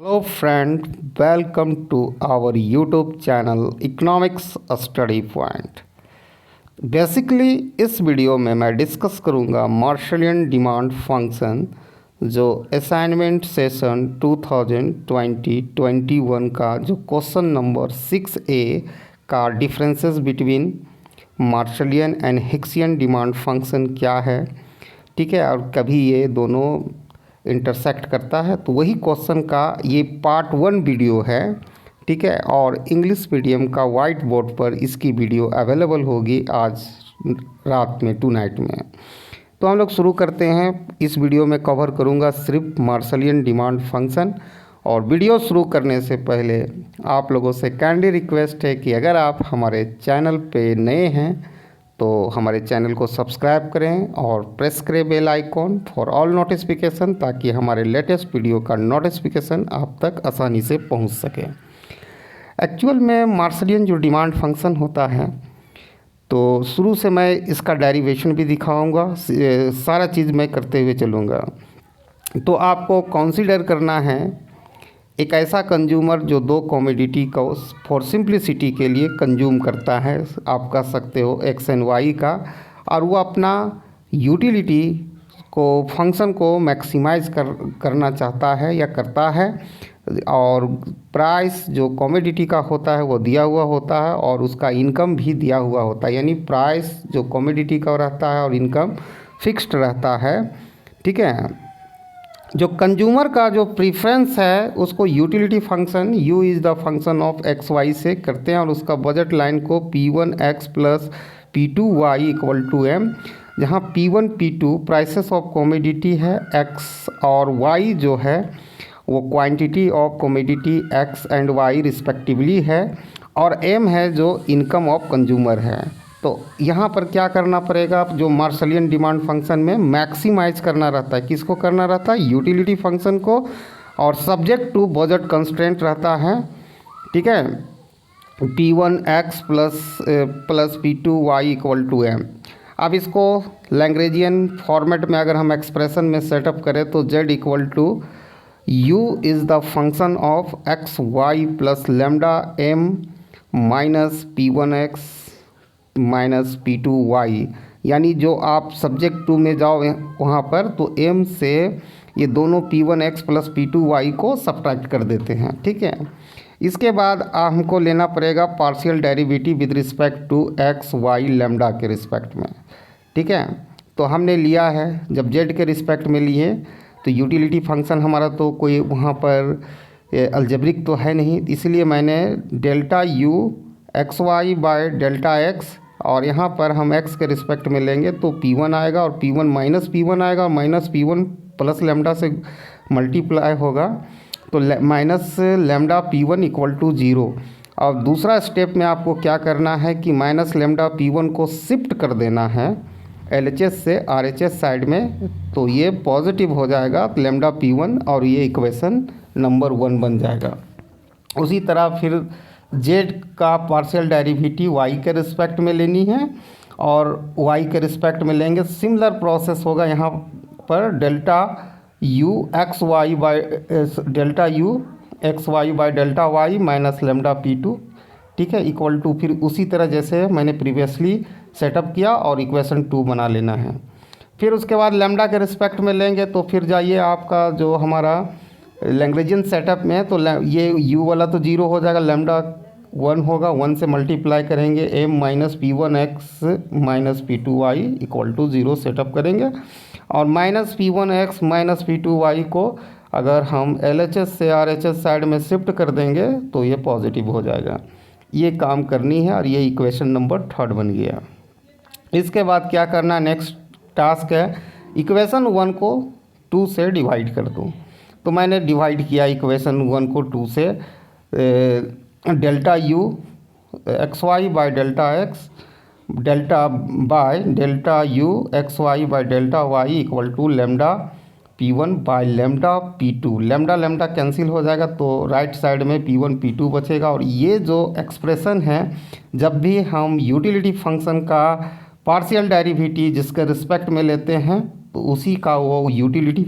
Hello friend, welcome to our YouTube channel Economics Study Point। Basically इस video में मैं discuss करूंगा Marshallian demand function जो assignment session 2020-21 का जो क्वेश्चन नंबर 6A का differences between Marshallian and Hicksian demand function क्या है, ठीक है, और कभी ये दोनों इंटरसेक्ट करता है, तो वही क्वेश्चन का ये पार्ट 1 वीडियो है, ठीक है। और इंग्लिश मीडियम का वाइट बोर्ड पर इसकी वीडियो अवेलेबल होगी आज रात में, टू नाइट में। तो हम लोग शुरू करते हैं। इस वीडियो में कवर करूंगा सिर्फ मार्शलियन डिमांड फंक्शन। और वीडियो शुरू करने से पहले आप लोगों से काइंडली रिक्वेस्ट है कि अगर आप हमारे चैनल पे नए हैं तो हमारे चैनल को सब्सक्राइब करें और प्रेस करें bell icon for all notification, ताकि हमारे लेटेस्ट वीडियो का नोटिफिकेशन आप तक आसानी से पहुंच सके। एक्चुअल में मार्शलियन जो डिमांड फंक्शन होता है, तो शुरू से मैं इसका डेरिवेशन भी दिखाऊंगा, सारा चीज़ मैं करते हुए चलूँगा। तो आपको कंसीडर करना है एक ऐसा कंज्यूमर जो दो कमोडिटी को फॉर सिंप्लिसिटी के लिए कंज्यूम करता है, आप कह सकते हो एक्स एंड वाई का, और वो अपना यूटिलिटी को फंक्शन को मैक्सिमाइज करना चाहता है या करता है। और प्राइस जो कमोडिटी का होता है वो दिया हुआ होता है और उसका इनकम भी दिया हुआ होता है, यानी प्राइस जो कमोडिटी का रहता है और इनकम फिक्स्ड रहता है, ठीक है। जो कंज्यूमर का जो प्रीफ्रेंस है उसको utility function u is the function of x y से करते हैं, और उसका बजट लाइन को P1x plus P2y equal to m, जहाँ P1 P2 prices of commodity है, x और y जो है वो quantity of commodity x and y respectively है, और m है जो इनकम ऑफ कंज्यूमर है। तो यहाँ पर क्या करना पड़ेगा, जो मार्शलियन डिमांड फंक्शन में मैक्सिमाइज करना रहता है, किसको करना रहता है, यूटिलिटी फंक्शन को, और सब्जेक्ट टू बजट कंस्ट्रेंट रहता है, ठीक है, P1x plus P2y equal to m। अब इसको लैंग्रेजियन फॉर्मेट में अगर हम एक्सप्रेशन में सेटअप करें तो z equal to u is the function of x y plus lambda m minus P1x minus P2y, यानी जो आप सब्जेक्ट 2 में जाओ वहाँ पर तो m से ये दोनों P1x प्लस P2y को सब्ट्रैक्ट कर देते हैं, ठीक है। इसके बाद हमको लेना पड़ेगा partial derivative with respect to x y lambda के रिस्पेक्ट में, ठीक है। तो हमने लिया है, जब z के रिस्पेक्ट में लिए तो यूटिलिटी फंक्शन हमारा तो कोई वहाँ पर अलजेब्रिक तो है नहीं, इसलिए मैंने delta u x y by delta x, और यहाँ पर हम x के रिस्पेक्ट में लेंगे तो P1 आएगा और P1 माइनस P1 आएगा, और माइनस P1 प्लस लेमडा से मल्टीप्लाई होगा तो minus lambda P1 equal to 0। और दूसरा स्टेप में आपको क्या करना है कि माइनस लेमडा P1 को शिफ्ट कर देना है LHS से RHS साइड में, तो ये पॉजिटिव हो जाएगा लेमडा P1, और ये इक्वेशन नंबर 1 बन जाएगा। उसी तरह फिर z का पार्शियल डेरिवेटिव y के रिस्पेक्ट में लेनी है, और y के रिस्पेक्ट में लेंगे, सिमिलर प्रोसेस होगा यहाँ पर delta u x y by delta u x y by delta y minus lambda P2, ठीक है, इक्वल टू फिर उसी तरह जैसे मैंने प्रीवियसली सेटअप किया और इक्वेशन 2 बना लेना है। फिर उसके बाद लेमडा के रिस्पेक्ट में लेंगे तो फिर जाइए आपका जो हमारा लैंग्वेजियन सेटअप में है, तो ये u वाला तो 0 हो जाएगा, लेमडा 1 होगा, 1 से मल्टीप्लाई करेंगे m minus P1x minus P2y equal to 0 setup करेंगे, और माइनस P1x माइनस P2y को अगर हम LHS से RHS साइड में शिफ्ट कर देंगे तो ये पॉजिटिव हो जाएगा। ये काम करनी है, और ये इक्वेशन नंबर 3 बन गया। इसके बाद क्या करना, नेक्स्ट टास्क है इक्वेशन 1 को 2 से डिवाइड कर दूँ। तो मैंने डिवाइड किया इक्वेशन 1 को 2 से, delta u x y by delta x delta by delta u x y by delta y equal to lambda P1 by lambda P2। Lambda lambda cancel हो जाएगा तो राइट साइड में P1 P2 बचेगा। और ये जो एक्सप्रेशन है, जब भी हम यूटिलिटी फंक्शन का पार्शियल डेरिवेटिव जिसके रिस्पेक्ट में लेते हैं तो उसी का वो यूटिलिटी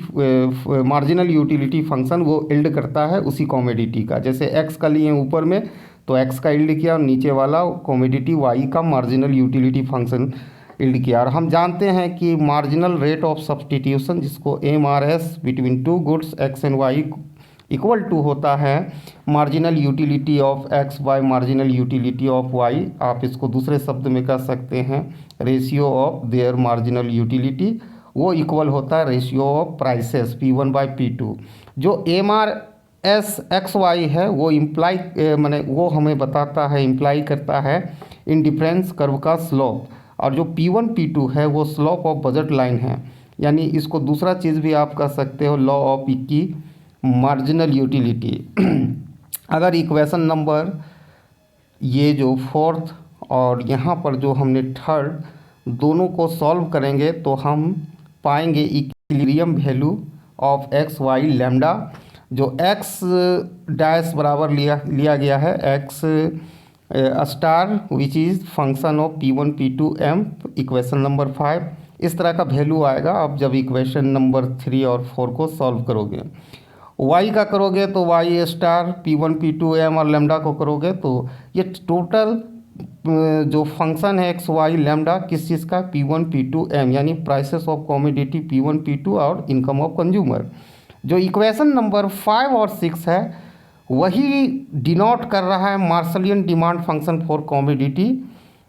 मार्जिनल यूटिलिटी फंक्शन वो इल्ड करता है उसी कॉमोडिटी का। जैसे एक्स का लिए ऊपर में तो एक्स का इल्ड किया और नीचे वाला कॉमोडिटी वाई का मार्जिनल यूटिलिटी फंक्शन इल्ड किया। और हम जानते हैं कि मार्जिनल रेट ऑफ सब्स्टिट्यूशन जिसको MRS between two goods x and y equal to होता है marginal utility of x by marginal utility of y. आप इसको दूसरे शब्द में कह सकते हैं ratio of their marginal utility, वो इक्वल होता है ratio of prices P1 by P2। जो MRS एक्स वाई है वो इम्प्लाई माने वो हमें बताता है, इम्प्लाई करता है इन डिफरेंस कर्व का स्लोप। और जो P1 P2 है वो स्लोप ऑफ बजट लाइन है। यानी इसको दूसरा चीज़ भी आप कह सकते हो लॉ ऑफ की मार्जिनल यूटिलिटी। अगर इक्वेशन नंबर ये जो फोर्थ और यहाँ पर जो हमने थर्ड दोनों को सॉल्व करेंगे तो हम पाएंगे equilibrium value of x y lambda. जो एक्स डैश बराबर लिया गया है x star which is function of P1 P2 M, equation number 5। इस तरह का वैल्यू आएगा आप जब इक्वेशन नंबर 3 और 4 को सॉल्व करोगे। वाई का करोगे तो y star P1 P2 M और लैम्डा को करोगे तो ये टोटल जो फंक्शन है एक्स वाई लैम्डा किस चीज़ का P1 P2 M, यानी prices of commodity P1 P2 और इनकम ऑफ कंज्यूमर। जो इक्वेशन नंबर 5 और 6 है वही डिनोट कर रहा है Marshallian demand function for commodity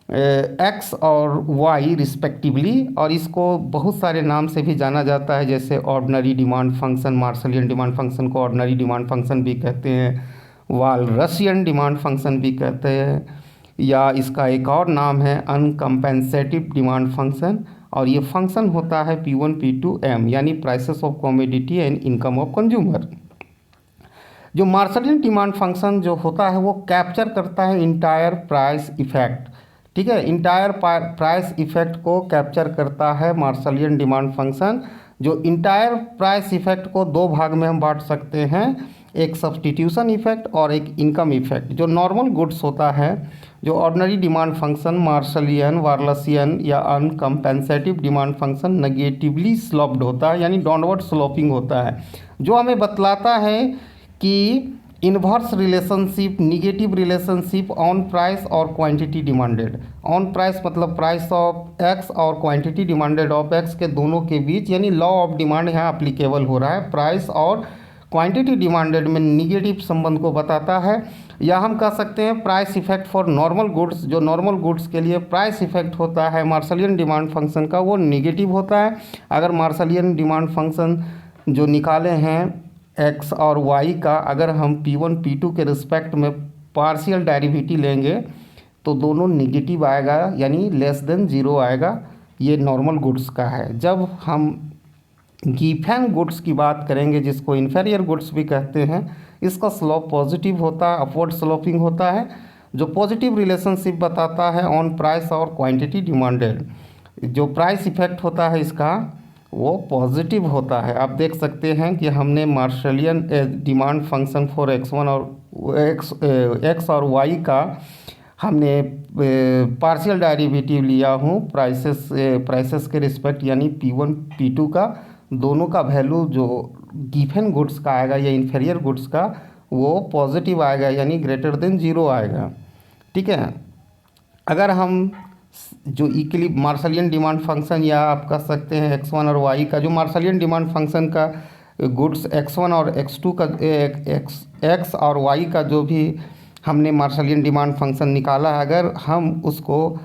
X और वाई रिस्पेक्टिवली। और इसको बहुत सारे नाम से भी जाना जाता है, जैसे ordinary demand function, Marshallian demand function को ऑर्डिनरी डिमांड फंक्शन भी कहते हैं, वालरसियन डिमांड फंक्शन भी कहते हैं, या इसका एक और नाम है अनकम्पेंसेटिव डिमांड फंक्शन। और ये फंक्शन होता है P1 P2 M, यानी prices of commodity and income of consumer. जो मार्शलियन डिमांड फंक्शन जो होता है वो कैप्चर करता है इंटायर प्राइस इफेक्ट। ठीक है, इंटायर प्राइस इफेक्ट को कैप्चर करता है मार्शलियन डिमांड फंक्शन। जो इंटायर प्राइस इफेक्ट को दो भाग में हम बांट सकते हैं, एक सब्स्टिट्यूशन इफेक्ट और एक इनकम इफेक्ट। जो नॉर्मल गुड्स होता है, जो ऑर्डिनरी डिमांड फंक्शन मार्शलियन, वार्लसियन या अनकम्पेंसेटिव डिमांड फंक्शन नेगेटिवली स्लोप्ड होता है, यानी डाउनवर्ड स्लोपिंग होता है, जो हमें बतलाता है कि inverse relationship, negative relationship on price और क्वांटिटी डिमांडेड। ऑन प्राइस मतलब प्राइस ऑफ एक्स और क्वांटिटी डिमांडेड ऑफ एक्स के दोनों के बीच, यानी लॉ ऑफ डिमांड यहाँ अप्लीकेबल हो रहा है। प्राइस और क्वांटिटी डिमांडेड में निगेटिव संबंध को बताता है। या हम कह सकते हैं price effect for normal goods, जो नॉर्मल गुड्स के लिए प्राइस इफेक्ट होता है मार्शलियन डिमांड फंक्शन का, वो निगेटिव होता है। अगर मार्शलियन डिमांड फंक्शन जो निकाले हैं एक्स और वाई का, अगर हम P1 P2 के रिस्पेक्ट में पार्शियल डेरिवेटिव लेंगे तो दोनों निगेटिव आएगा, यानी लेस देन ज़ीरो आएगा। ये नॉर्मल गुड्स का है। जब हम गिवन गुड्स की बात करेंगे, जिसको इन्फेरियर गुड्स भी कहते हैं, इसका स्लोप पॉजिटिव होता है, अपवर्ड स्लोपिंग होता है, जो पॉजिटिव रिलेशनशिप बताता है ऑन प्राइस और क्वांटिटी डिमांडेड। जो प्राइस इफेक्ट होता है इसका वो पॉजिटिव होता है। आप देख सकते हैं कि हमने मार्शलियन डिमांड फंक्शन फॉर x1 और एक्स और वाई का हमने पार्शियल डेरिवेटिव लिया हूँ प्राइसेस के रिस्पेक्ट, यानी P1 P2 का। दोनों का वैल्यू जो गिवन गुड्स का आएगा या इन्फेरियर गुड्स का वो पॉजिटिव आएगा, यानी ग्रेटर देन ज़ीरो आएगा। ठीक है, अगर हम जो मार्शलियन डिमांड फंक्शन, या आप कह सकते हैं x1 और y का, जो मार्शलियन डिमांड फंक्शन का गुड्स x1 और x2 का x और y का जो भी हमने मार्शलियन डिमांड फंक्शन निकाला है, अगर हम उसको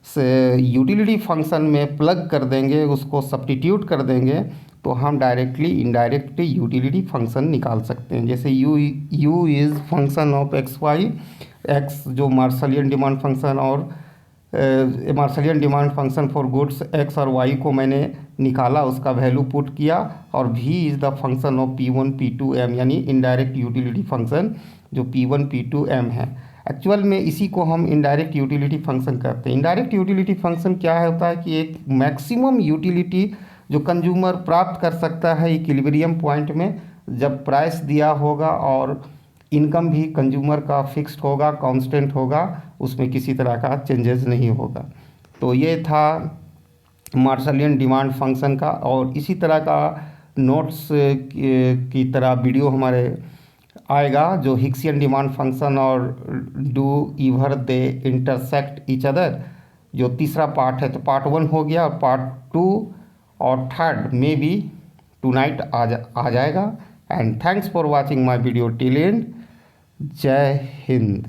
से यूटिलिटी फंक्शन में प्लग कर देंगे, उसको सब्स्टिट्यूट कर देंगे, तो हम डायरेक्टली इनडायरेक्टली यूटिलिटी फंक्शन निकाल सकते हैं। जैसे u is function of x Y, X जो मार्शलियन डिमांड फंक्शन और Marshallian demand function for goods X और वाई को मैंने निकाला, उसका वैल्यू पुट किया, और v is the function of P1 P2 M, यानी इनडायरेक्ट यूटिलिटी फंक्शन जो P1 P2 M है। एक्चुअल में इसी को हम इनडायरेक्ट यूटिलिटी फंक्शन कहते हैं। इनडायरेक्ट यूटिलिटी फंक्शन क्या होता है कि एक मैक्सिमम यूटिलिटी जो कंज्यूमर प्राप्त कर सकता है इक्विलिब्रियम पॉइंट में, जब प्राइस दिया होगा और इनकम भी कंज्यूमर का फिक्स्ड होगा, कांस्टेंट होगा, उसमें किसी तरह का चेंजेस नहीं होगा। तो ये था मार्शलियन डिमांड फंक्शन का, और इसी तरह का नोट्स की तरह वीडियो हमारे आएगा जो हिक्सियन डिमांड फंक्शन और do ईवर they intersect each other, जो तीसरा पार्ट है। तो पार्ट 1 हो गया, और पार्ट 2 और थर्ड में भी टुनाइट आ जाएगा। And thanks for watching my video till and. जय हिंद।